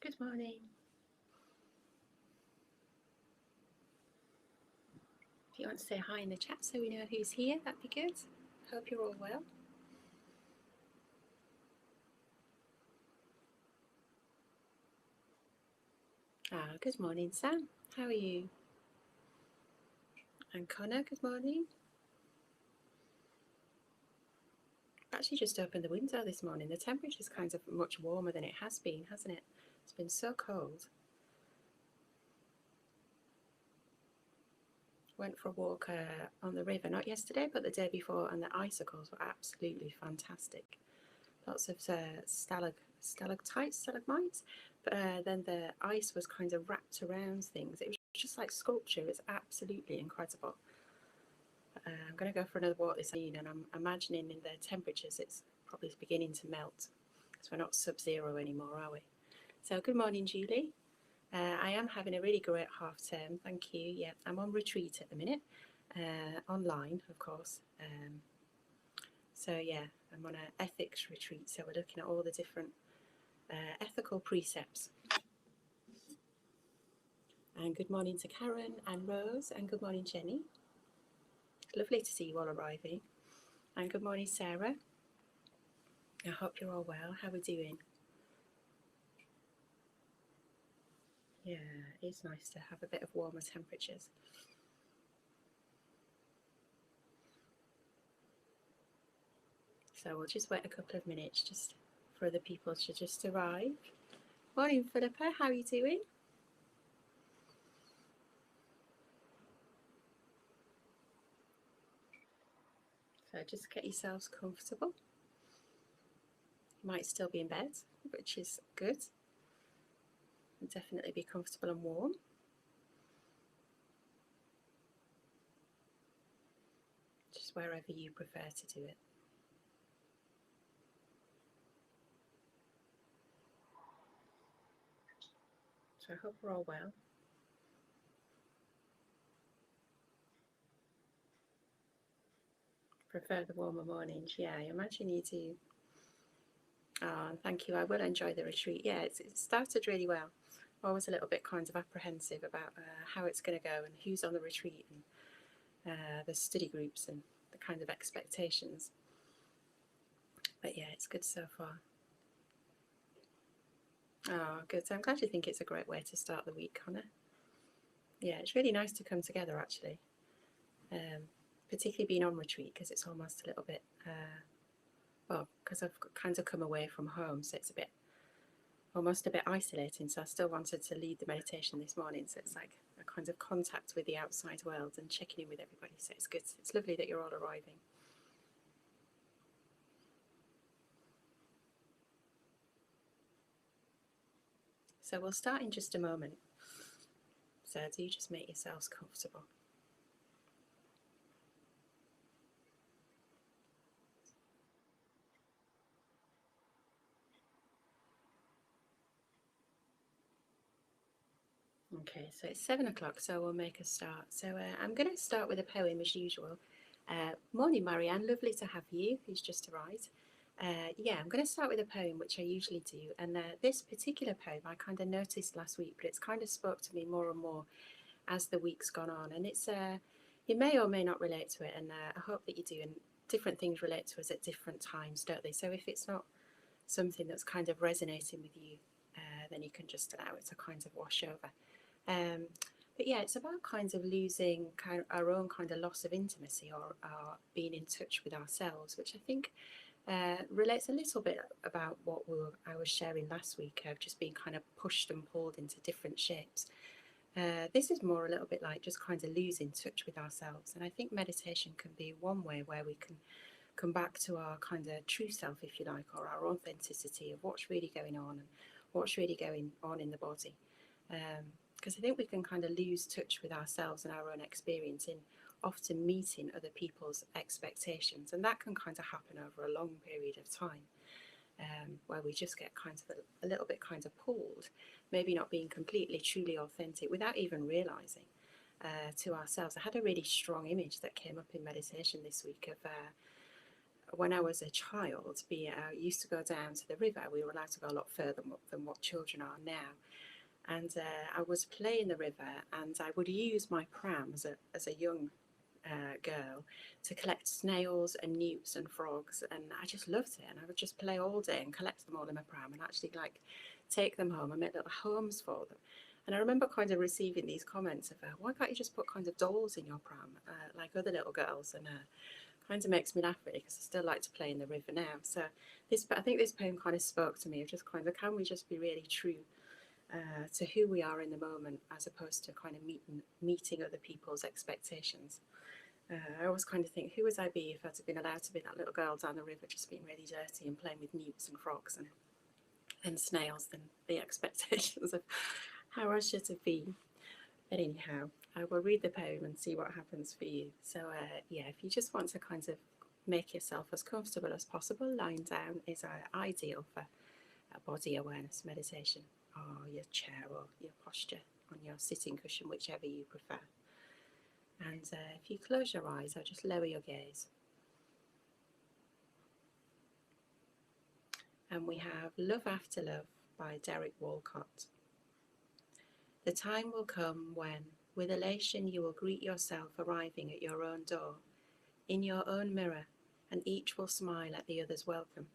Good morning. If you want to say hi in the chat so we know who's here, that'd be good. Hope you're all well. Good morning, Sam. How are you? And Connor, good morning. I've actually just opened the window this morning. The temperature's kind of much warmer than it has been, hasn't it? It's been so cold. Went for a walk on the river, not yesterday, but the day before, and the icicles were absolutely fantastic. Lots of stalagmites, but then the ice was kind of wrapped around things. It was just like sculpture. It's absolutely incredible. I'm going to go for another walk this afternoon, and I'm imagining in the temperatures it's probably beginning to melt. So we're not sub-zero anymore, are we? So good morning, Julie. I am having a really great half term, thank you. Yeah, I'm on retreat at the minute, online, of course. So yeah, I'm on an ethics retreat, so we're looking at all the different ethical precepts. And good morning to Karen and Rose, and good morning, Jenny. It's lovely to see you all arriving. And good morning, Sarah. I hope you're all well. How are we doing? Yeah, it's nice to have a bit of warmer temperatures. So we'll just wait a couple of minutes just for other people to just arrive. Morning, Philippa. How are you doing? So just get yourselves comfortable. You might still be in bed, which is good. And definitely be comfortable and warm. Just wherever you prefer to do it. So I hope we're all well. Prefer the warmer mornings. Yeah, I imagine you do. Thank you. I will enjoy the retreat. Yeah, it started really well. Always a little bit kind of apprehensive about how it's going to go and who's on the retreat and the study groups and the kind of expectations. But yeah, it's good so far. Oh, good. So I'm glad you think it's a great way to start the week, Connor. Yeah, it's really nice to come together actually, particularly being on retreat because it's almost a little bit, because I've kind of come away from home, so it's almost a bit isolating. So I still wanted to lead the meditation this morning, so it's like a kind of contact with the outside world and checking in with everybody. So it's good. It's lovely that you're all arriving. So we'll start in just a moment. So do just make yourselves comfortable. Okay, so it's 7 o'clock, so we'll make a start. So I'm going to start with a poem as usual. Morning, Marianne, lovely to have you, who's just arrived. Yeah, I'm going to start with a poem, which I usually do. And this particular poem I kind of noticed last week, but it's kind of spoke to me more and more as the week's gone on. And it's it may or may not relate to it, and I hope that you do. And different things relate to us at different times, don't they? So if it's not something that's kind of resonating with you, then you can just allow it to kind of wash over. But yeah, it's about kind of losing kind of our own kind of loss of intimacy or being in touch with ourselves, which I think relates a little bit about what I was sharing last week of just being kind of pushed and pulled into different shapes. This is more a little bit like just kind of losing touch with ourselves. And I think meditation can be one way where we can come back to our kind of true self, if you like, or our authenticity of what's really going on and what's really going on in the body. Because I think we can kind of lose touch with ourselves and our own experience in often meeting other people's expectations. And that can kind of happen over a long period of time, where we just get kind of a little bit kind of pulled, maybe not being completely, truly authentic without even realizing to ourselves. I had a really strong image that came up in meditation this week when I was a child, I used to go down to the river. We were allowed to go a lot further than what children are now. And I was playing the river, and I would use my pram as a young girl to collect snails and newts and frogs, and I just loved it. And I would just play all day and collect them all in my pram, and actually like take them home and make little homes for them. And I remember kind of receiving these comments of, why can't you just put kind of dolls in your pram like other little girls? And kind of makes me laugh really, because I still like to play in the river now. So I think this poem kind of spoke to me of just kind of, can we just be really true to who we are in the moment, as opposed to kind of meeting other people's expectations. I always kind of think, who would I be if I'd have been allowed to be that little girl down the river just being really dirty and playing with newts and frogs and snails, and the expectations of how I should have been. But anyhow, I will read the poem and see what happens for you. So yeah, if you just want to kind of make yourself as comfortable as possible, lying down is ideal for a body awareness meditation, or your chair or your posture on your sitting cushion, whichever you prefer. And if you close your eyes, or just lower your gaze. And we have Love After Love by Derek Walcott. The time will come when, with elation, you will greet yourself arriving at your own door, in your own mirror, and each will smile at the other's welcome,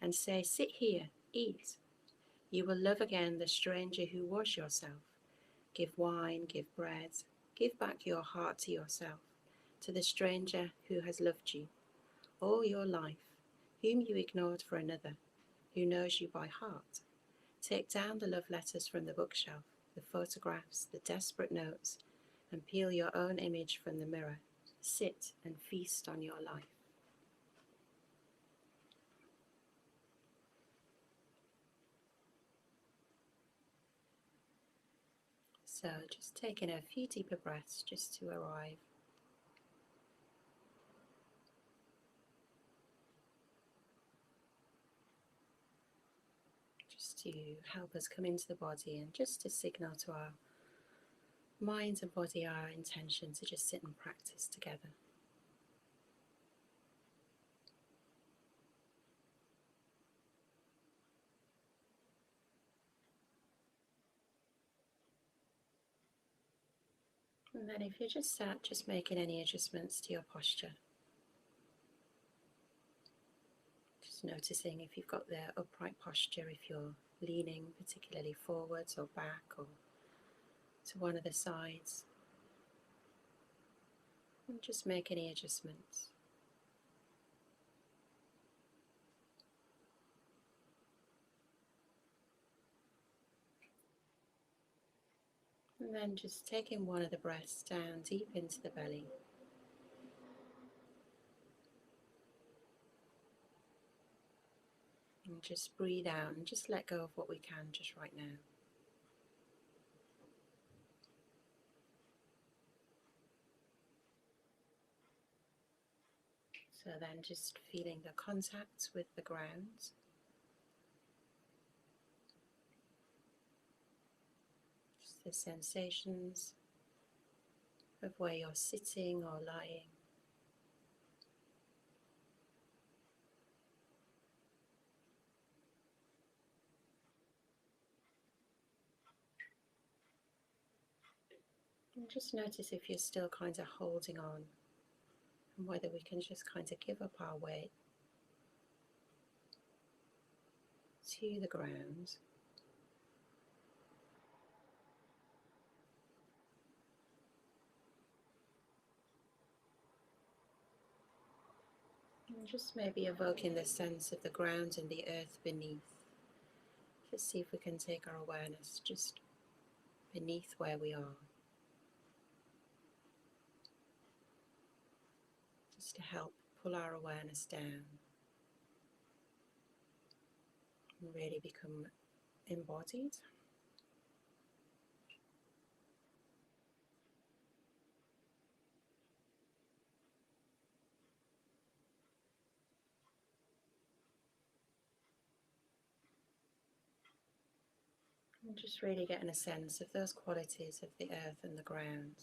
and say, sit here, eat. You will love again the stranger who was yourself. Give wine, give bread, give back your heart to yourself, to the stranger who has loved you all your life, whom you ignored for another, who knows you by heart. Take down the love letters from the bookshelf, the photographs, the desperate notes, and peel your own image from the mirror. Sit and feast on your life. So just taking a few deeper breaths just to arrive. Just to help us come into the body, and just to signal to our mind and body our intention to just sit and practice together. And then if you just start just making any adjustments to your posture, just noticing if you've got the upright posture, if you're leaning particularly forwards or back or to one of the sides, and just make any adjustments. And then just taking one of the breaths down deep into the belly. And just breathe out and just let go of what we can just right now. So then just feeling the contact with the ground. Just the sensations of where you're sitting or lying. And just notice if you're still kind of holding on, and whether we can just kind of give up our weight to the ground. And just maybe evoking the sense of the ground and the earth beneath. Just see if we can take our awareness just beneath where we are. Just to help pull our awareness down and really become embodied. And just really getting a sense of those qualities of the earth and the ground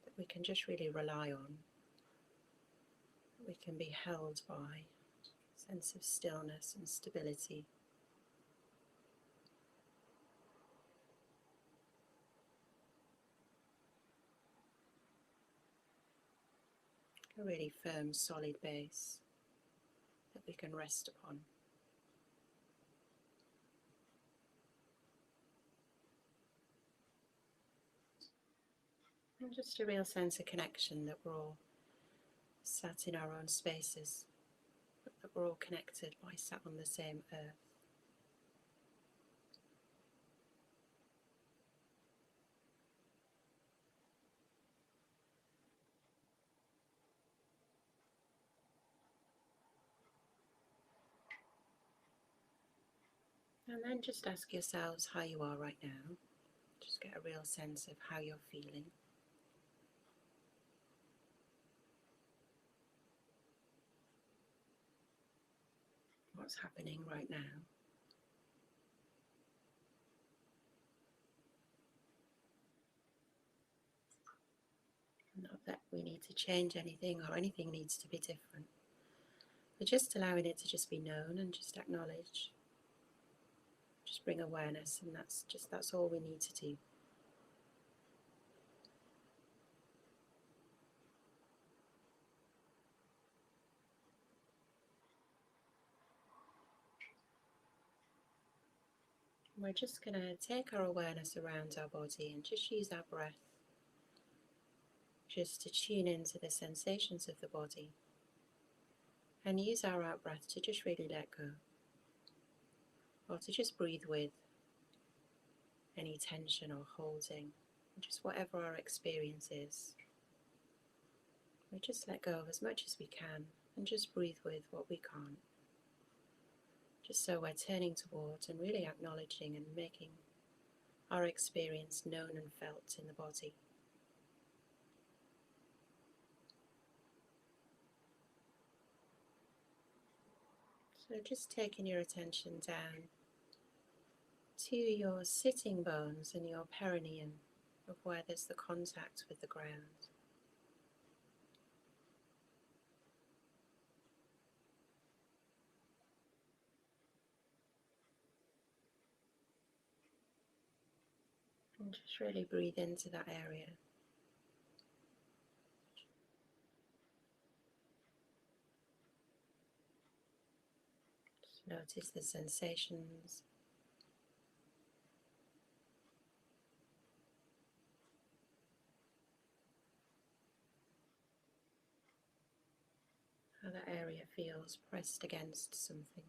that we can just really rely on we can be held by, a sense of stillness and stability. A really firm, solid base that we can rest upon. And just a real sense of connection that we're all sat in our own spaces, but that we're all connected by sat on the same earth. And then just ask yourselves how you are right now. Just get a real sense of how you're feeling. What's happening right now? Not that we need to change anything or anything needs to be different. But just allowing it to just be known and just acknowledge. Just bring awareness, and that's all we need to do. We're just going to take our awareness around our body and just use our breath just to tune into the sensations of the body, and use our out breath to just really let go, or to just breathe with any tension or holding, just whatever our experience is. We just let go of as much as we can and just breathe with what we can't. Just so we're turning towards and really acknowledging and making our experience known and felt in the body. So just taking your attention down to your sitting bones and your perineum, of where there's the contact with the ground. And just really breathe into that area. Just notice the sensations. How that area feels pressed against something.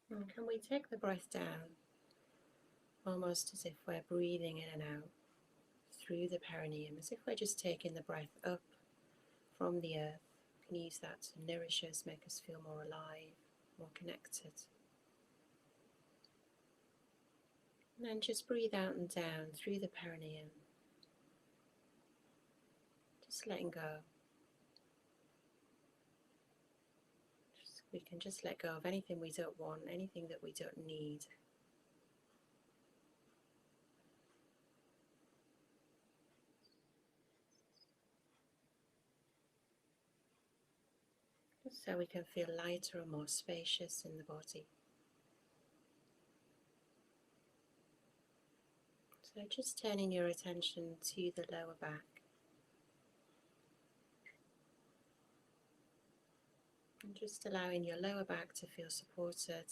And can we take the breath down, almost as if we're breathing in and out through the perineum, as if we're just taking the breath up from the earth. We can use that to nourish us, make us feel more alive, more connected. And then just breathe out and down through the perineum, just letting go. We can just let go of anything we don't want, anything that we don't need. Just so we can feel lighter and more spacious in the body. So just turning your attention to the lower back. And just allowing your lower back to feel supported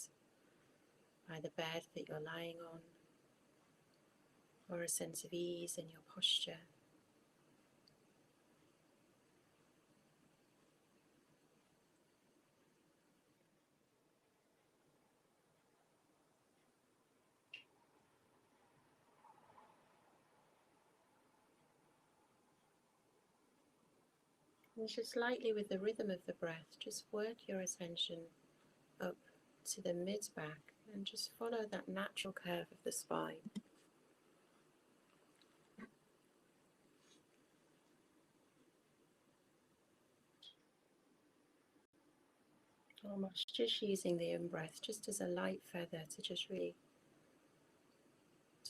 by the bed that you're lying on, or a sense of ease in your posture. And just lightly, with the rhythm of the breath, just work your attention up to the mid-back and just follow that natural curve of the spine. Almost just using the in-breath just as a light feather to just really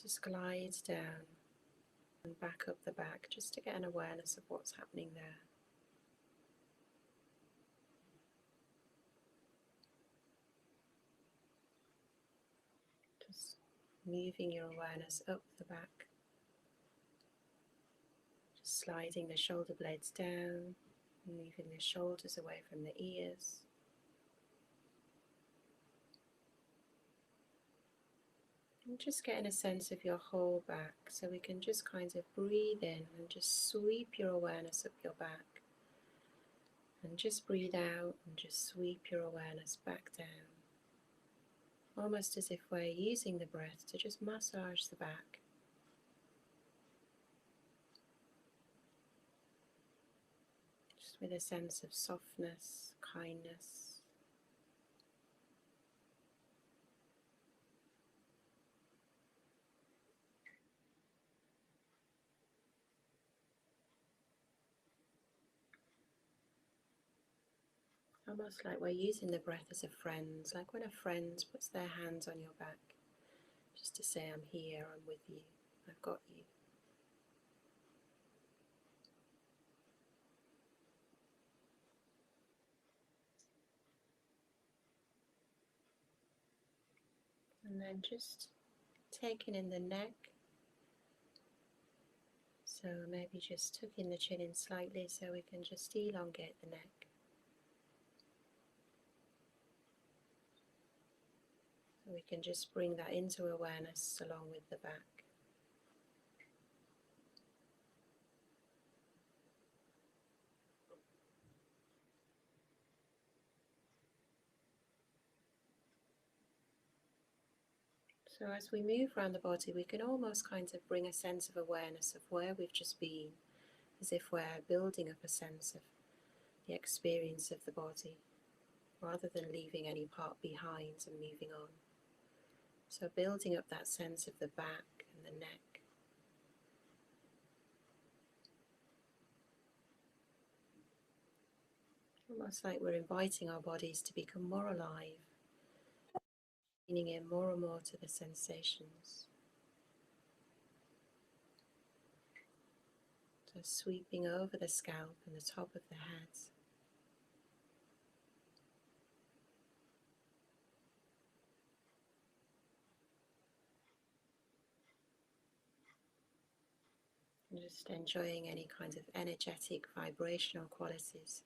just glide down and back up the back, just to get an awareness of what's happening there. Just moving your awareness up the back, just sliding the shoulder blades down, moving the shoulders away from the ears. And just getting a sense of your whole back, so we can just kind of breathe in and just sweep your awareness up your back. And just breathe out and just sweep your awareness back down. Almost as if we're using the breath to just massage the back. Just with a sense of softness, kindness. Almost like we're using the breath as a friend, like when a friend puts their hands on your back, just to say, I'm here, I'm with you, I've got you. And then just taking in the neck, so maybe just tucking the chin in slightly so we can just elongate the neck. We can just bring that into awareness along with the back. So as we move around the body, we can almost kind of bring a sense of awareness of where we've just been, as if we're building up a sense of the experience of the body, rather than leaving any part behind and moving on. So building up that sense of the back and the neck. Almost like we're inviting our bodies to become more alive, leaning in more and more to the sensations. So sweeping over the scalp and the top of the head. And just enjoying any kind of energetic, vibrational qualities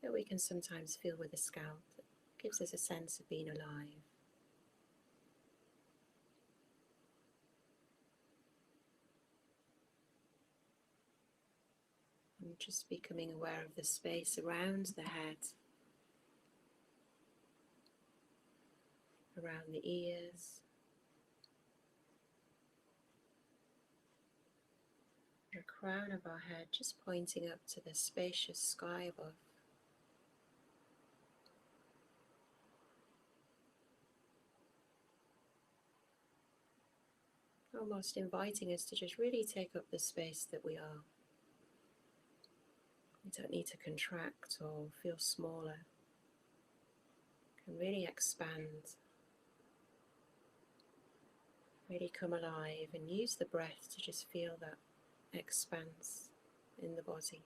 that we can sometimes feel with the scalp that gives us a sense of being alive. And just becoming aware of the space around the head, around the ears, the crown of our head just pointing up to the spacious sky above. Almost inviting us to just really take up the space that we are. We don't need to contract or feel smaller. We can really expand, really come alive, and use the breath to just feel that expanse in the body.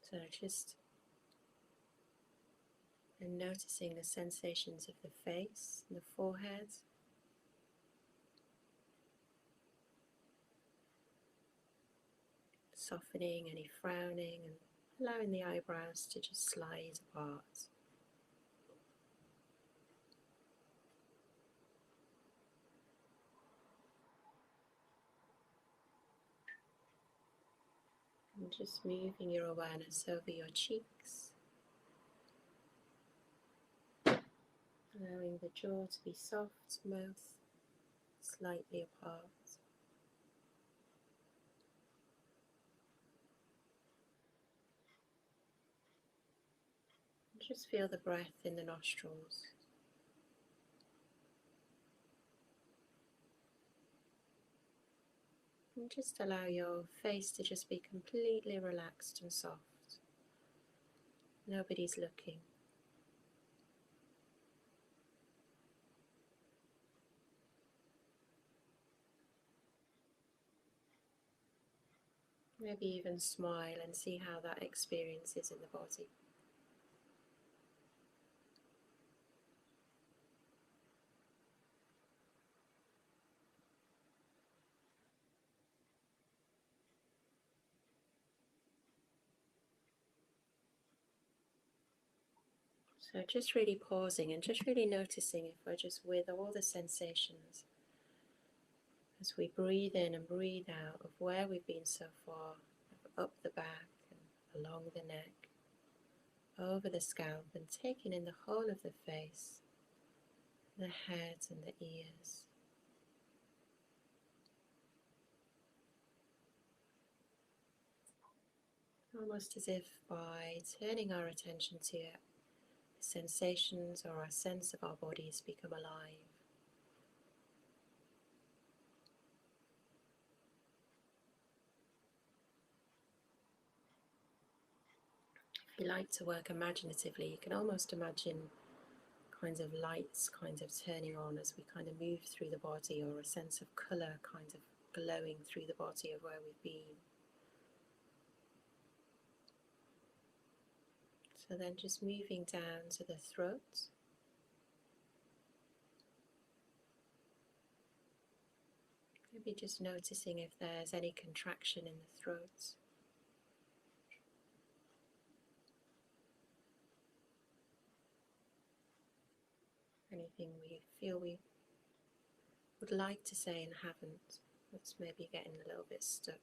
So just and noticing the sensations of the face and the forehead. Softening any frowning and allowing the eyebrows to just slide apart. And just moving your awareness over your cheeks. Allowing the jaw to be soft, mouth slightly apart. And just feel the breath in the nostrils. And just allow your face to just be completely relaxed and soft. Nobody's looking. Maybe even smile and see how that experience is in the body. So just really pausing and just really noticing if we're just with all the sensations as we breathe in and breathe out of where we've been so far, up the back and along the neck, over the scalp, and taking in the whole of the face, the head and the ears. Almost as if by turning our attention to it, the sensations or our sense of our bodies become alive. If you like to work imaginatively, you can almost imagine kinds of lights kind of turning on as we kind of move through the body, or a sense of colour kind of glowing through the body of where we've been. So then just moving down to the throat. Maybe just noticing if there's any contraction in the throat. Anything we feel we would like to say and haven't, that's maybe getting a little bit stuck.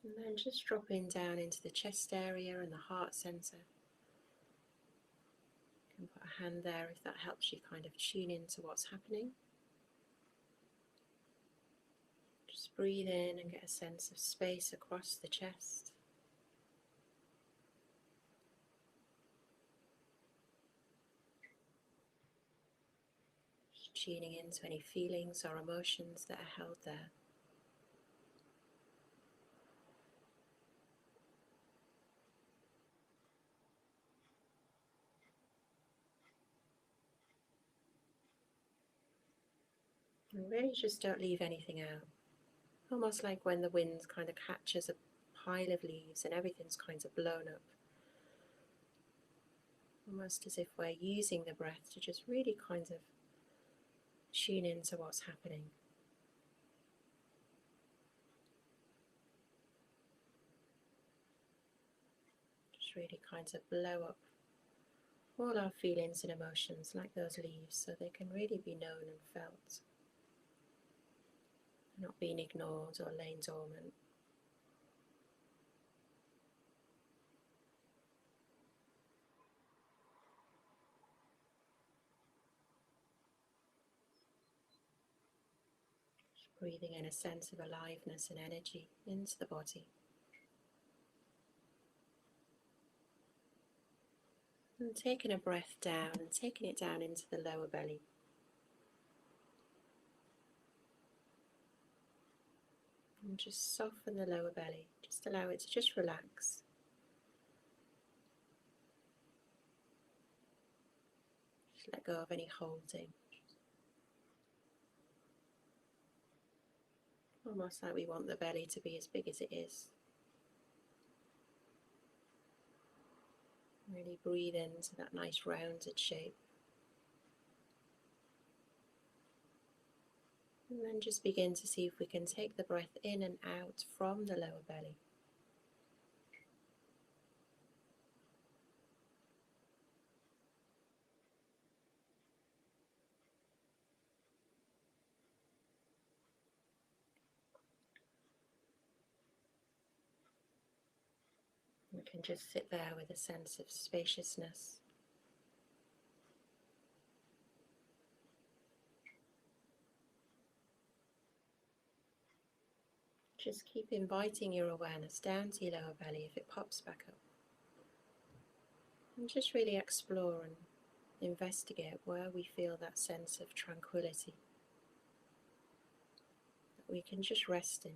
And then just dropping down into the chest area and the heart centre. You can put a hand there if that helps you kind of tune into what's happening. Just breathe in and get a sense of space across the chest. Just tuning into any feelings or emotions that are held there. And really just don't leave anything out. Almost like when the wind kind of catches a pile of leaves and everything's kind of blown up. Almost as if we're using the breath to just really kind of tune into what's happening. Just really kind of blow up all our feelings and emotions like those leaves, so they can really be known and felt, not being ignored or laying dormant. Just breathing in a sense of aliveness and energy into the body. And taking a breath down and taking it down into the lower belly. And just soften the lower belly. Just allow it to just relax. Just let go of any holding. Almost like we want the belly to be as big as it is. Really breathe into that nice rounded shape. And then just begin to see if we can take the breath in and out from the lower belly. We can just sit there with a sense of spaciousness. Just keep inviting your awareness down to your lower belly if it pops back up. And just really explore and investigate where we feel that sense of tranquility that we can just rest in.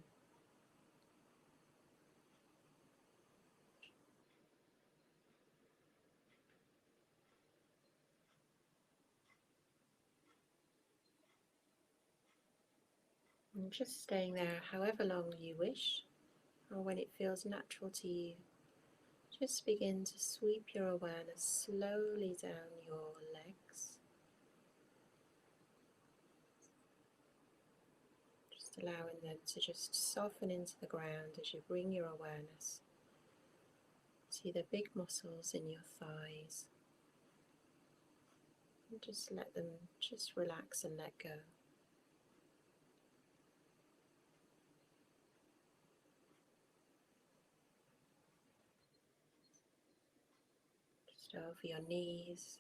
And just staying there however long you wish, or when it feels natural to you, just begin to sweep your awareness slowly down your legs, just allowing them to just soften into the ground as you bring your awareness to the big muscles in your thighs, and just let them just relax and let go. Just over your knees,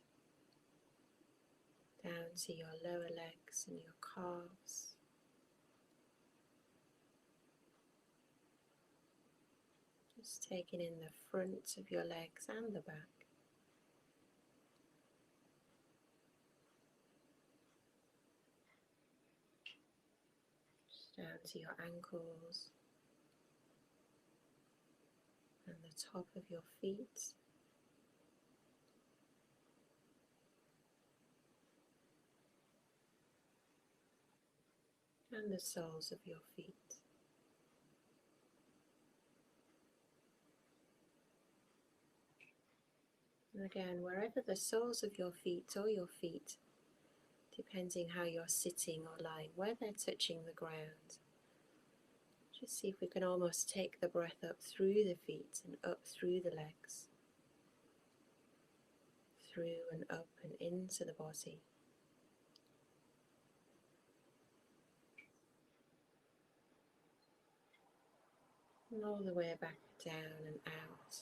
down to your lower legs and your calves. Just taking in the front of your legs and the back. Just down to your ankles and the top of your feet. And the soles of your feet. And again, wherever the soles of your feet or your feet, depending how you're sitting or lying, where they're touching the ground, just see if we can almost take the breath up through the feet and up through the legs, through and up and into the body. And all the way back down and out.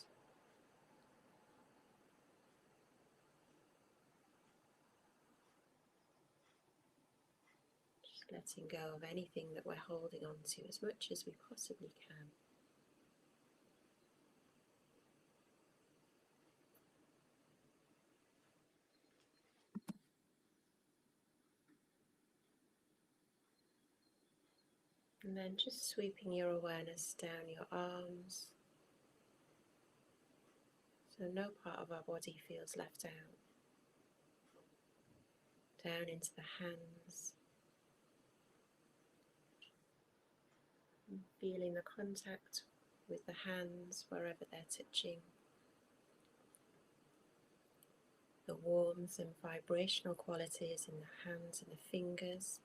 Just letting go of anything that we're holding on to as much as we possibly can. And then just sweeping your awareness down your arms, so no part of our body feels left out. Down into the hands, and feeling the contact with the hands wherever they're touching. The warmth and vibrational qualities in the hands and the fingers.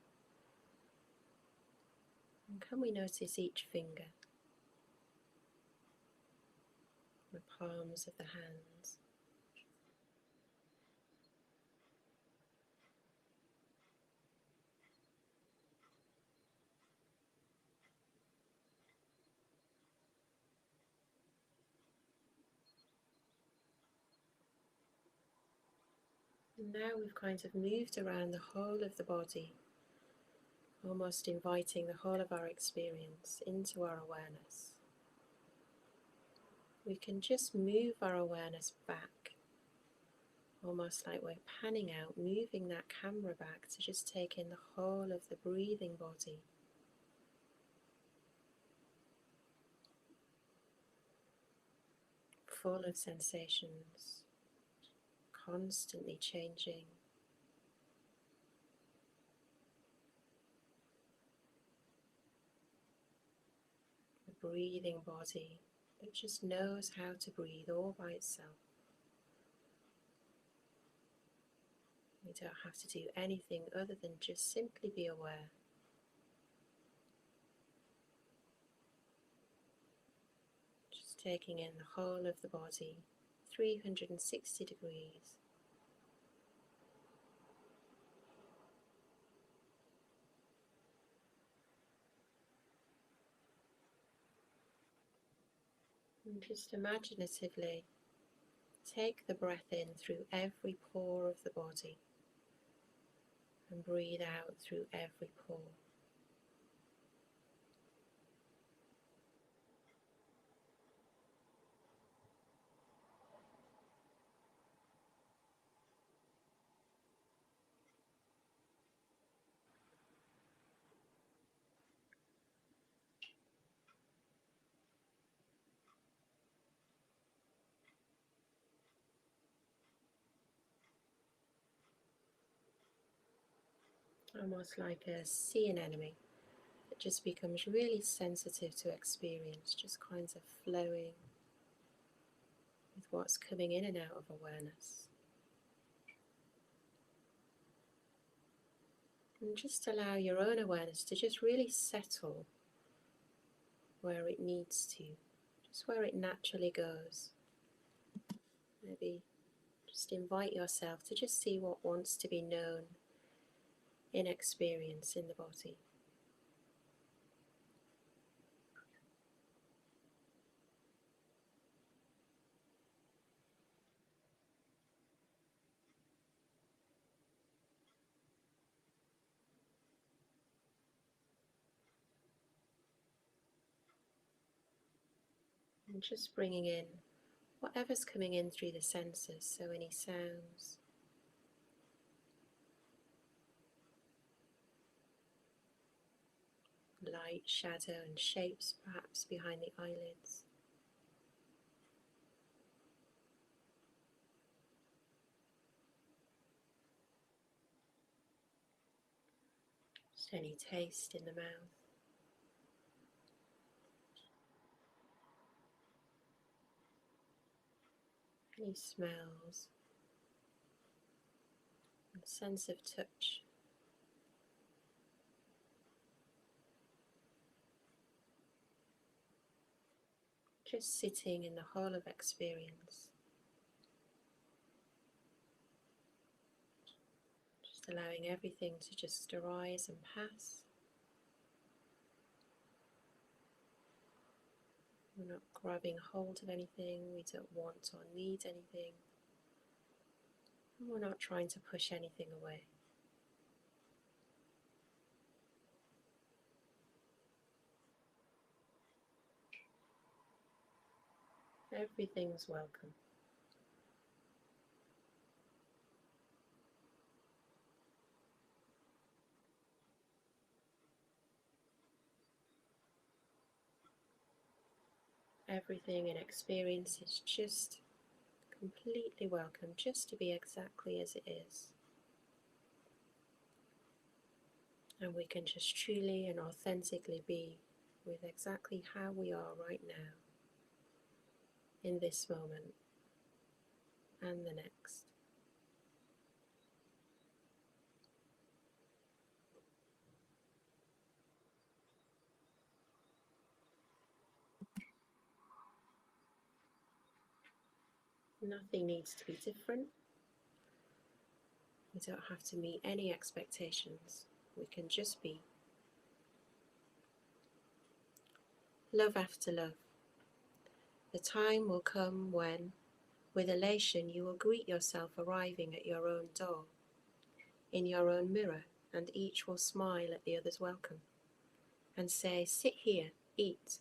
And can we notice each finger? The palms of the hands. And now we've kind of moved around the whole of the body, almost inviting the whole of our experience into our awareness. We can just move our awareness back, almost like we're panning out, moving that camera back to just take in the whole of the breathing body. Full of sensations, constantly changing. A breathing body that just knows how to breathe all by itself. We don't have to do anything other than just simply be aware. Just taking in the whole of the body, 360 degrees. And just imaginatively take the breath in through every pore of the body and breathe out through every pore. almost like a sea anemone that just becomes really sensitive to experience, just kinds of flowing with what's coming in and out of awareness. And just allow your own awareness to just really settle where it needs to, just where it naturally goes. Maybe just invite yourself to just see what wants to be known in experience in the body. And just bringing in whatever's coming in through the senses, so any sounds, light, shadow and shapes perhaps behind the eyelids. Just any taste in the mouth. Any smells, and sense of touch. Just sitting in the whole of experience. Just allowing everything to just arise and pass. We're not grabbing hold of anything, we don't want or need anything. And we're not trying to push anything away. Everything's welcome. Everything in experience is just completely welcome, just to be exactly as it is. And we can just truly and authentically be with exactly how we are right now, in this moment and the next. Nothing needs to be different. We don't have to meet any expectations. We can just be. Love after love. The time will come when, with elation, you will greet yourself arriving at your own door, in your own mirror, and each will smile at the other's welcome and say, "Sit here, eat."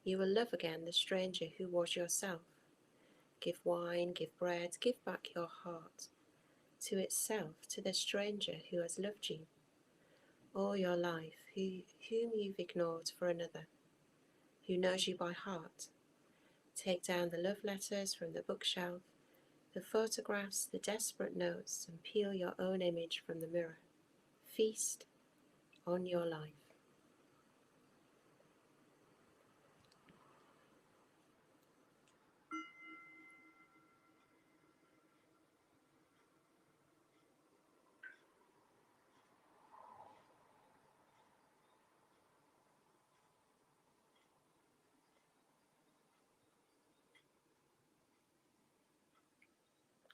You will love again the stranger who was yourself. Give wine, give bread, give back your heart to itself, to the stranger who has loved you all your life, whom you've ignored for another, who knows you by heart. Take down the love letters from the bookshelf, the photographs, the desperate notes, and peel your own image from the mirror. Feast on your life.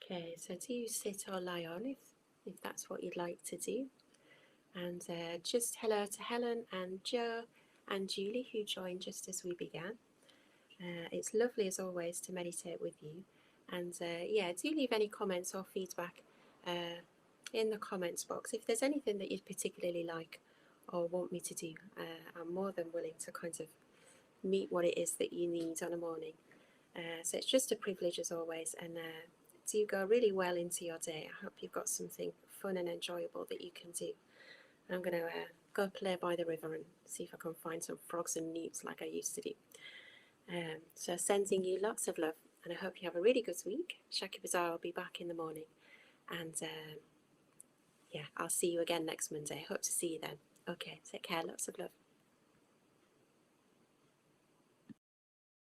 Okay, so do you sit or lie on if that's what you'd like to do? And just hello to Helen and Joe and Julie who joined just as we began. It's lovely as always to meditate with you. And yeah, do leave any comments or feedback in the comments box. If there's anything that you'd particularly like or want me to do, I'm more than willing to kind of meet what it is that you need on a morning. So it's just a privilege as always, and do go really well into your day. I hope you've got something fun and enjoyable that you can do. I'm going to go play by the river and see if I can find some frogs and newts like I used to do. So sending you lots of love, and I hope you have a really good week. Shaki Bazaar will be back in the morning, and yeah, I'll see you again next Monday. Hope to see you then. Okay, take care. Lots of love.